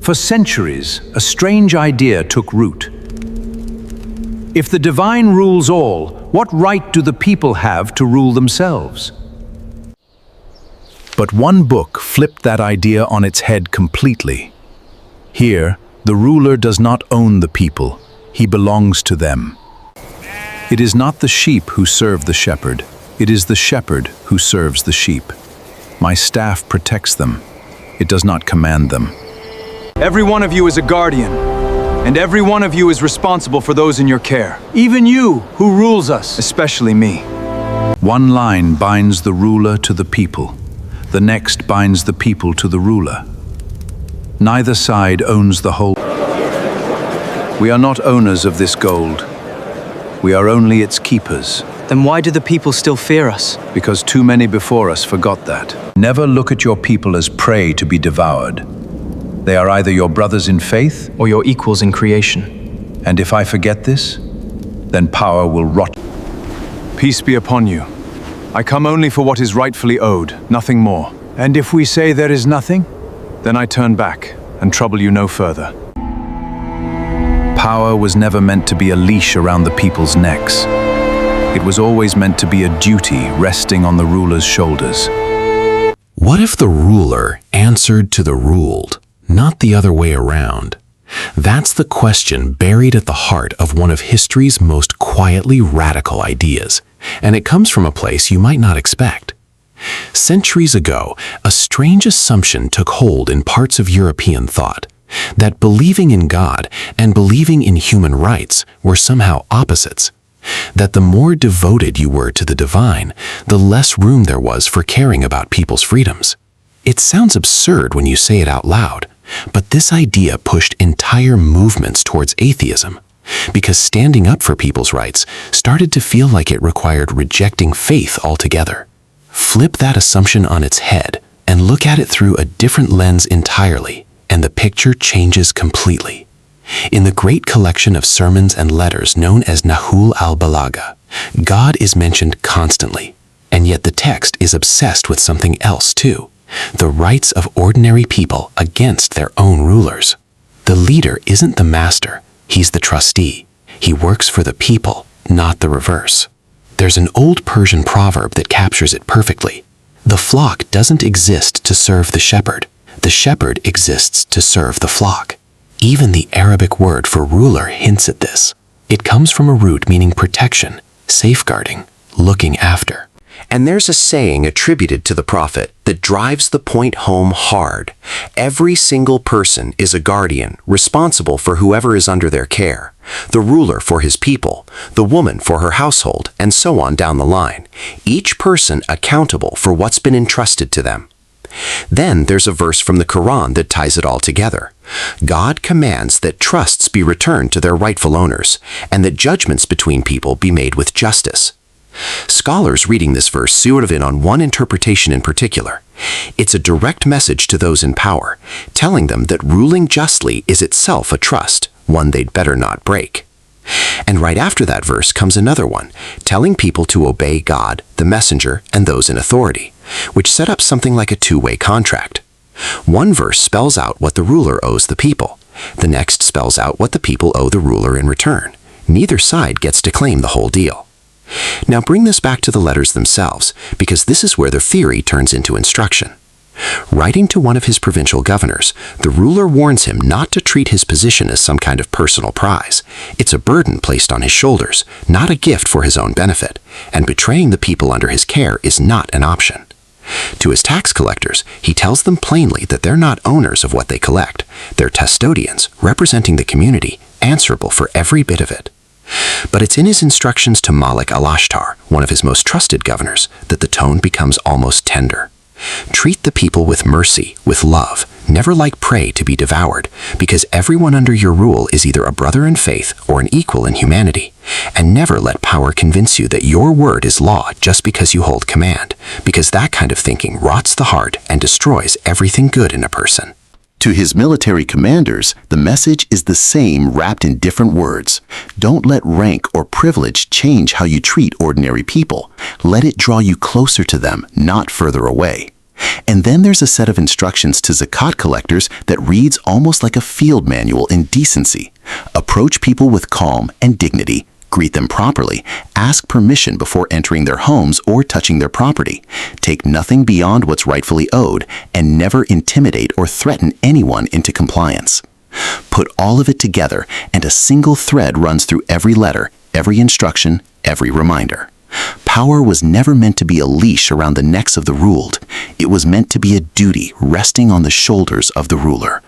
For centuries, a strange idea took root. If the divine rules all, what right do the people have to rule themselves? But one book flipped that idea on its head completely. Here, the ruler does not own the people, he belongs to them. It is not the sheep who serve the shepherd, it is the shepherd who serves the sheep. My staff protects them, it does not command them. Every one of you is a guardian, and every one of you is responsible for those in your care. Even you, who rules us. Especially me. One line binds the ruler to the people. The next binds the people to the ruler. Neither side owns the whole. We are not owners of this gold. We are only its keepers. Then why do the people still fear us? Because too many before us forgot that. Never look at your people as prey to be devoured. They are either your brothers in faith Or your equals in creation. and if I forget this, then power will rot. Peace be upon you. I come only for what is rightfully owed, nothing more. And if we say there is nothing? Then I turn back and trouble you no further. Power was never meant to be a leash around the people's necks. It was always meant to be a duty resting on the ruler's shoulders. What if the ruler answered to the ruled, not the other way around? That's the question buried at the heart of one of history's most quietly radical ideas, and it comes from a place you might not expect. Centuries ago, a strange assumption took hold in parts of European thought, that believing in God and believing in human rights were somehow opposites, that the more devoted you were to the divine, the less room there was for caring about people's freedoms. It sounds absurd when you say it out loud, but this idea pushed entire movements towards atheism, because standing up for people's rights started to feel like it required rejecting faith altogether. Flip that assumption on its head and look at it through a different lens entirely, and the picture changes completely. In the great collection of sermons and letters known as Nahjul al-Balagha, God is mentioned constantly, and yet the text is obsessed with something else too, the rights of ordinary people against their own rulers. The leader isn't the master, he's the trustee. He works for the people, not the reverse. There's an old Persian proverb that captures it perfectly. The flock doesn't exist to serve the shepherd exists to serve the flock. Even the Arabic word for ruler hints at this. It comes from a root meaning protection, safeguarding, looking after. And there's a saying attributed to the prophet that drives the point home hard. Every single person is a guardian, responsible for whoever is under their care. The ruler for his people, the woman for her household, and so on down the line. Each person accountable for what's been entrusted to them. Then there's a verse from the Quran that ties it all together. God commands that trusts be returned to their rightful owners, and that judgments between people be made with justice. Scholars reading this verse zeroed in on one interpretation in particular. It's a direct message to those in power, telling them that ruling justly is itself a trust, one they'd better not break. And right after that verse comes another one, telling people to obey God, the messenger, and those in authority, which set up something like a two-way contract. One verse spells out what the ruler owes the people. The next spells out what the people owe the ruler in return. Neither side gets to claim the whole deal. Now bring this back to the letters themselves, because this is where the theory turns into instruction. Writing to one of his provincial governors, the ruler warns him not to treat his position as some kind of personal prize. It's a burden placed on his shoulders, not a gift for his own benefit, and betraying the people under his care is not an option. To his tax collectors, he tells them plainly that they're not owners of what they collect. They're custodians, representing the community, answerable for every bit of it. But it's in his instructions to Malik al-Ashtar, one of his most trusted governors, that the tone becomes almost tender. Treat the people with mercy, with love, never like prey to be devoured, because everyone under your rule is either a brother in faith or an equal in humanity. And never let power convince you that your word is law just because you hold command, because that kind of thinking rots the heart and destroys everything good in a person. To his military commanders, the message is the same wrapped in different words. Don't let rank or privilege change how you treat ordinary people. Let it draw you closer to them, not further away. And then there's a set of instructions to zakat collectors that reads almost like a field manual in decency. Approach people with calm and dignity, greet them properly, ask permission before entering their homes or touching their property, take nothing beyond what's rightfully owed, and never intimidate or threaten anyone into compliance. Put all of it together, and a single thread runs through every letter, every instruction, every reminder. Power was never meant to be a leash around the necks of the ruled. It was meant to be a duty resting on the shoulders of the ruler.